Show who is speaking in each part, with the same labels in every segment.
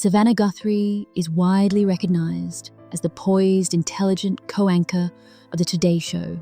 Speaker 1: Savannah Guthrie is widely recognized as the poised, intelligent co-anchor of the Today Show,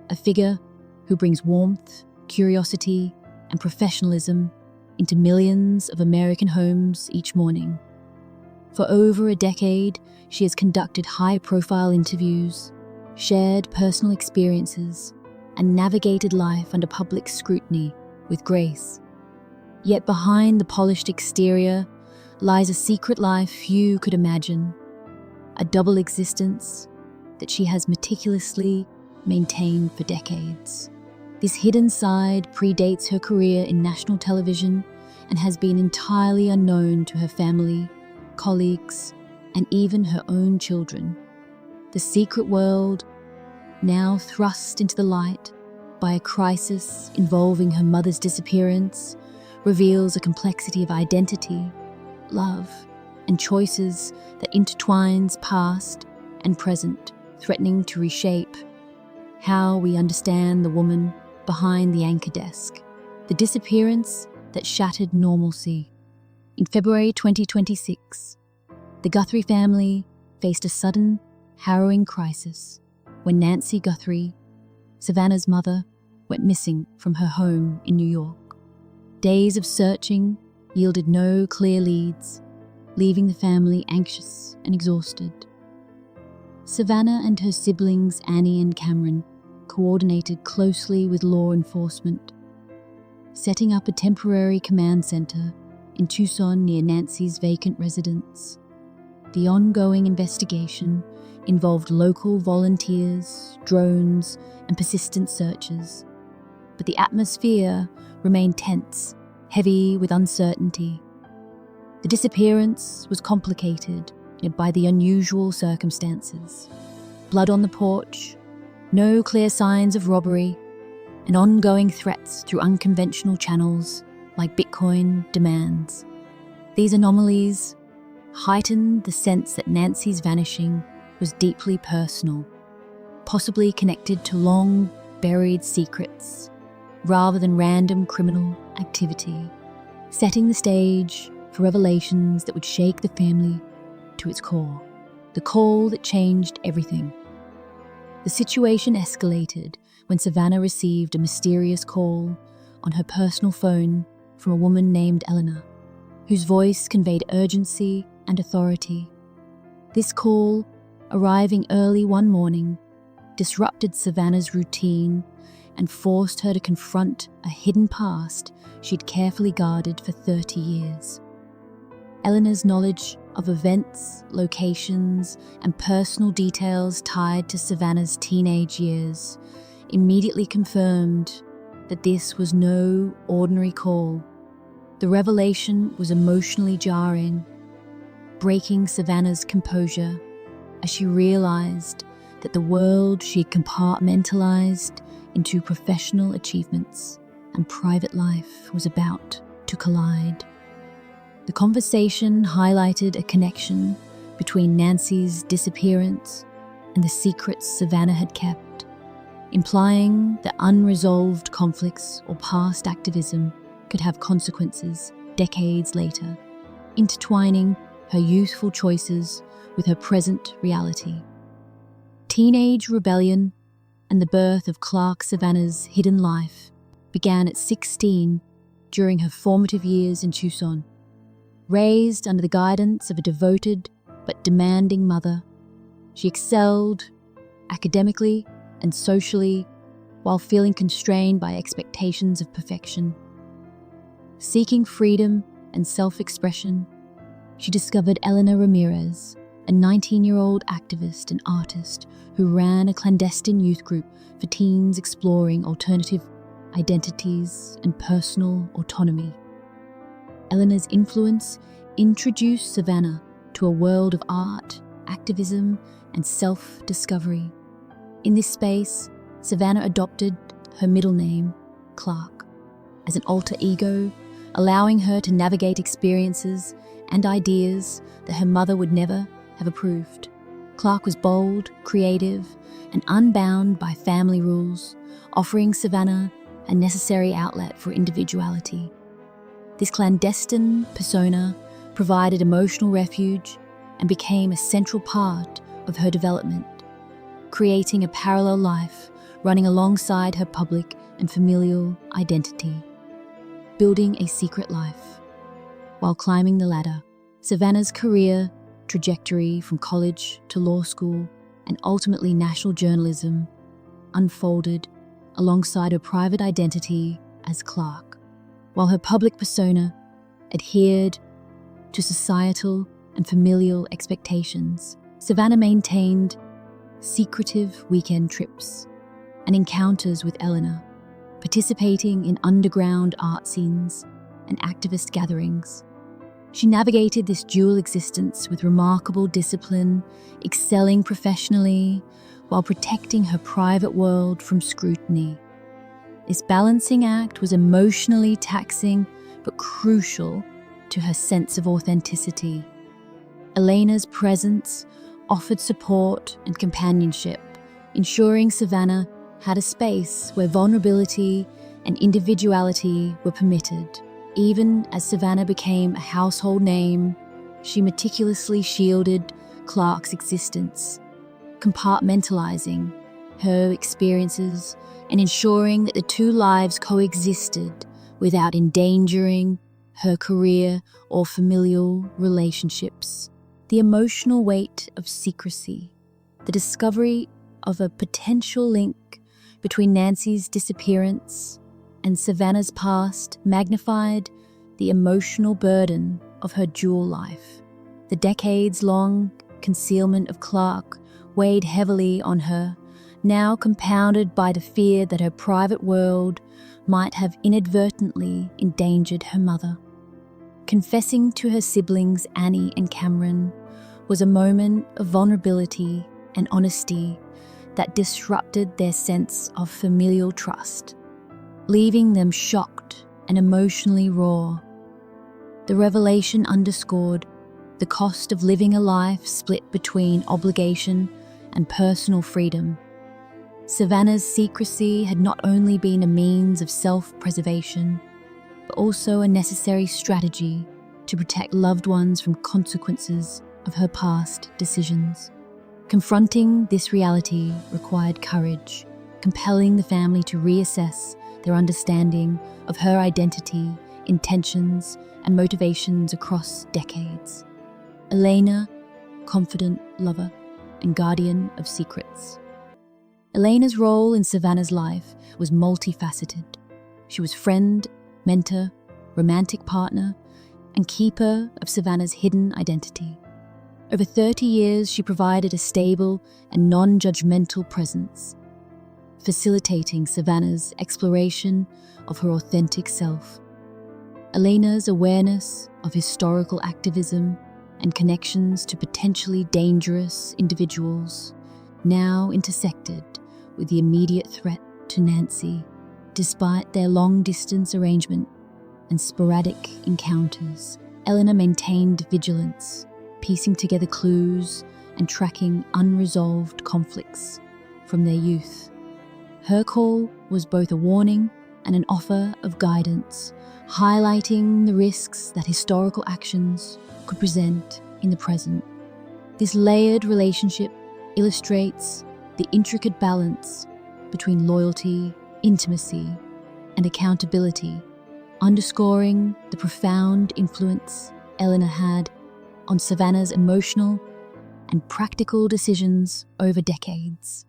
Speaker 1: a figure who brings warmth, curiosity, and professionalism into millions of American homes each morning. For over a decade, she has conducted high-profile interviews, shared personal experiences, and navigated life under public scrutiny with grace. Yet behind the polished exterior lies a secret life few could imagine, a double existence that she has meticulously maintained for decades. This hidden side predates her career in national television and has been entirely unknown to her family, colleagues, and even her own children. The secret world, now thrust into the light by a crisis involving her mother's disappearance, reveals a complexity of identity, love, and choices that intertwines past and present, threatening to reshape how we understand the woman behind the anchor desk. The disappearance that shattered normalcy. In February 2026, the Guthrie family faced a sudden, harrowing crisis when Nancy Guthrie, Savannah's mother, went missing from her home in New York. Days of searching yielded no clear leads, leaving the family anxious and exhausted. Savannah and her siblings Annie and Cameron coordinated closely with law enforcement, setting up a temporary command center in Tucson near Nancy's vacant residence. The ongoing investigation involved local volunteers, drones, and persistent searches, but the atmosphere remained tense, heavy with uncertainty. The disappearance was complicated by the unusual circumstances. Blood on the porch, no clear signs of robbery, and ongoing threats through unconventional channels like Bitcoin demands. These anomalies heightened the sense that Nancy's vanishing was deeply personal, possibly connected to long-buried secrets rather than random criminal activity, setting the stage for revelations that would shake the family to its core. The call that changed everything. The situation escalated when Savannah received a mysterious call on her personal phone from a woman named Eleanor, whose voice conveyed urgency and authority. This call, arriving early one morning, disrupted Savannah's routine and forced her to confront a hidden past she'd carefully guarded for 30 years. Eleanor's knowledge of events, locations, and personal details tied to Savannah's teenage years immediately confirmed that this was no ordinary call. The revelation was emotionally jarring, breaking Savannah's composure as she realized that the world she'd compartmentalized into professional achievements and private life was about to collide. The conversation highlighted a connection between Nancy's disappearance and the secrets Savannah had kept, implying that unresolved conflicts or past activism could have consequences decades later, intertwining her youthful choices with her present reality. Teenage rebellion and the birth of Clark Savannah's hidden life began at 16 during her formative years in Tucson. Raised under the guidance of a devoted but demanding mother, she excelled academically and socially while feeling constrained by expectations of perfection. Seeking freedom and self-expression, she discovered Eleanor Ramirez, a 19-year-old activist and artist who ran a clandestine youth group for teens exploring alternative identities and personal autonomy. Eleanor's influence introduced Savannah to a world of art, activism, and self-discovery. In this space, Savannah adopted her middle name, Clark, as an alter ego, allowing her to navigate experiences and ideas that her mother would never have approved. Clark was bold, creative, and unbound by family rules, offering Savannah a necessary outlet for individuality. This clandestine persona provided emotional refuge, and became a central part of her development, creating a parallel life running alongside her public and familial identity, building a secret life. While climbing the ladder, Savannah's career trajectory from college to law school and ultimately national journalism unfolded alongside her private identity as Clark. While her public persona adhered to societal and familial expectations, Savannah maintained secretive weekend trips and encounters with Eleanor, participating in underground art scenes and activist gatherings. She navigated this dual existence with remarkable discipline, excelling professionally while protecting her private world from scrutiny. This balancing act was emotionally taxing but crucial to her sense of authenticity. Elena's presence offered support and companionship, ensuring Savannah had a space where vulnerability and individuality were permitted. Even as Savannah became a household name, she meticulously shielded Clark's existence, compartmentalizing her experiences and ensuring that the two lives coexisted without endangering her career or familial relationships. The emotional weight of secrecy, the discovery of a potential link between Nancy's disappearance and Savannah's past magnified the emotional burden of her dual life. The decades-long concealment of Clark weighed heavily on her, now compounded by the fear that her private world might have inadvertently endangered her mother. Confessing to her siblings Annie and Cameron was a moment of vulnerability and honesty that disrupted their sense of familial trust, leaving them shocked and emotionally raw. The revelation underscored the cost of living a life split between obligation and personal freedom. Savannah's secrecy had not only been a means of self-preservation, but also a necessary strategy to protect loved ones from consequences of her past decisions. Confronting this reality required courage, compelling the family to reassess their understanding of her identity, intentions, and motivations across decades. Elena, confident lover and guardian of secrets. Elena's role in Savannah's life was multifaceted. She was friend, mentor, romantic partner, and keeper of Savannah's hidden identity. Over 30 years, she provided a stable and non-judgmental presence, facilitating Savannah's exploration of her authentic self. Elena's awareness of historical activism and connections to potentially dangerous individuals now intersected with the immediate threat to Nancy, despite their long-distance arrangement and sporadic encounters. Eleanor maintained vigilance, piecing together clues and tracking unresolved conflicts from their youth. Her call was both a warning and an offer of guidance, highlighting the risks that historical actions could present in the present. This layered relationship illustrates the intricate balance between loyalty, intimacy, and accountability, underscoring the profound influence Eleanor had on Savannah's emotional and practical decisions over decades.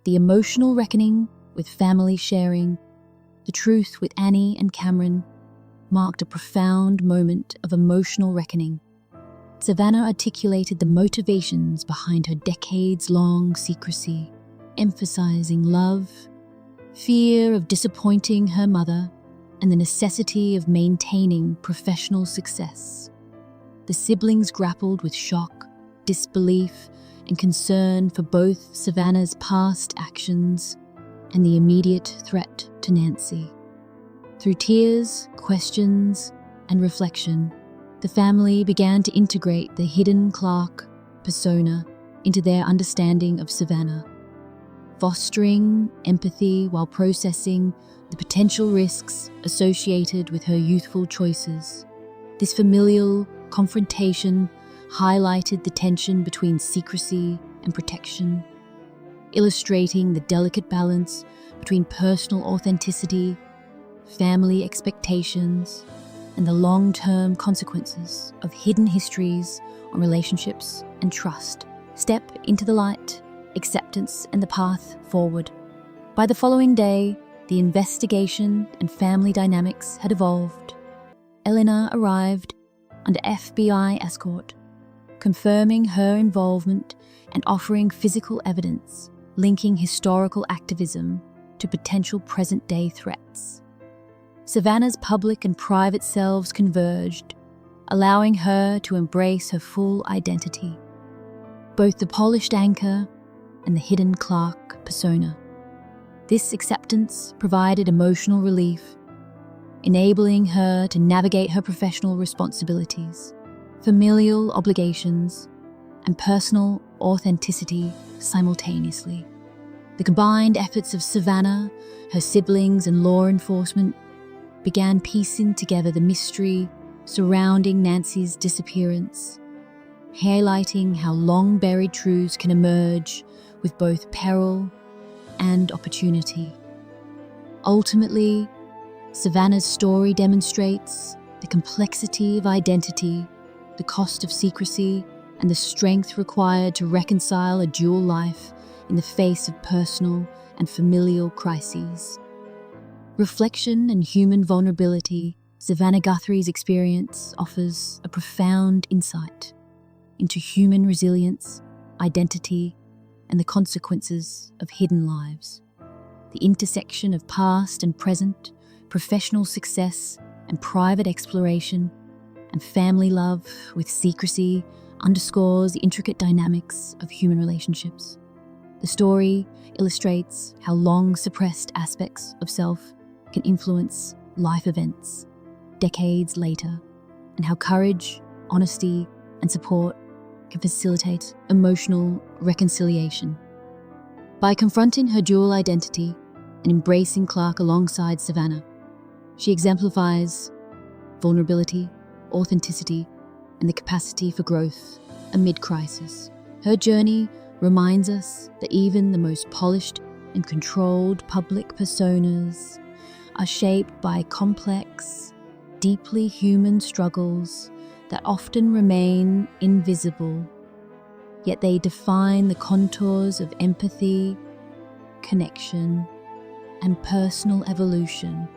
Speaker 1: The emotional reckoning with family sharing, the truth with Annie and Cameron, marked a profound moment of emotional reckoning. Savannah articulated the motivations behind her decades-long secrecy, emphasizing love, fear of disappointing her mother, and the necessity of maintaining professional success. The siblings grappled with shock, disbelief, and concern for both Savannah's past actions and the immediate threat to Nancy. Through tears, questions, and reflection, the family began to integrate the hidden Clark persona into their understanding of Savannah, fostering empathy while processing the potential risks associated with her youthful choices. This familial confrontation highlighted the tension between secrecy and protection, illustrating the delicate balance between personal authenticity, family expectations, and the long-term consequences of hidden histories on relationships and trust. Step into the light, acceptance, and the path forward. By the following day, the investigation and family dynamics had evolved. Eleanor arrived under FBI escort, confirming her involvement and offering physical evidence linking historical activism to potential present-day threats. Savannah's public and private selves converged, allowing her to embrace her full identity, both the polished anchor and the hidden Clark persona. This acceptance provided emotional relief, enabling her to navigate her professional responsibilities, familial obligations, and personal authenticity simultaneously. The combined efforts of Savannah, her siblings, and law enforcement began piecing together the mystery surrounding Nancy's disappearance, highlighting how long-buried truths can emerge with both peril and opportunity. Ultimately, Savannah's story demonstrates the complexity of identity, the cost of secrecy, and the strength required to reconcile a dual life in the face of personal and familial crises. Reflection and human vulnerability, Savannah Guthrie's experience offers a profound insight into human resilience, identity, and the consequences of hidden lives. The intersection of past and present, professional success and private exploration, and family love with secrecy underscores the intricate dynamics of human relationships. The story illustrates how long-suppressed aspects of self can influence life events decades later, and how courage, honesty, and support can facilitate emotional reconciliation. By confronting her dual identity and embracing Clark alongside Savannah, she exemplifies vulnerability, authenticity, and the capacity for growth amid crisis. Her journey reminds us that even the most polished and controlled public personas are shaped by complex, deeply human struggles that often remain invisible, yet they define the contours of empathy, connection, and personal evolution.